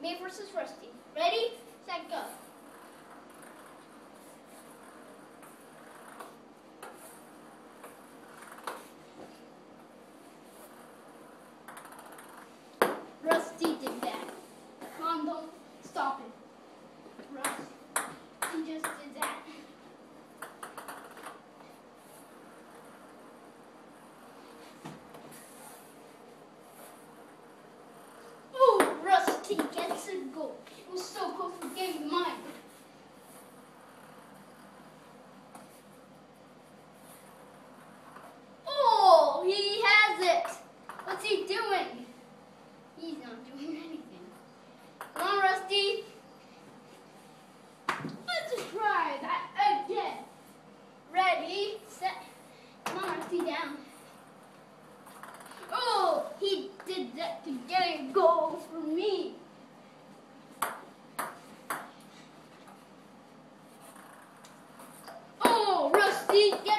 Me versus Rusty. Ready, set, go. Rusty did that. Come on, don't stop it. Rusty just did that. Oh, Rusty gets a goal. It was so close to getting mine. Oh, he has it. What's he doing? He's not doing anything. Come on, Rusty. Let's try that again. Ready, set. Come on, Rusty, down. Oh, he did that to get a goal for me. Oh, Rusty, get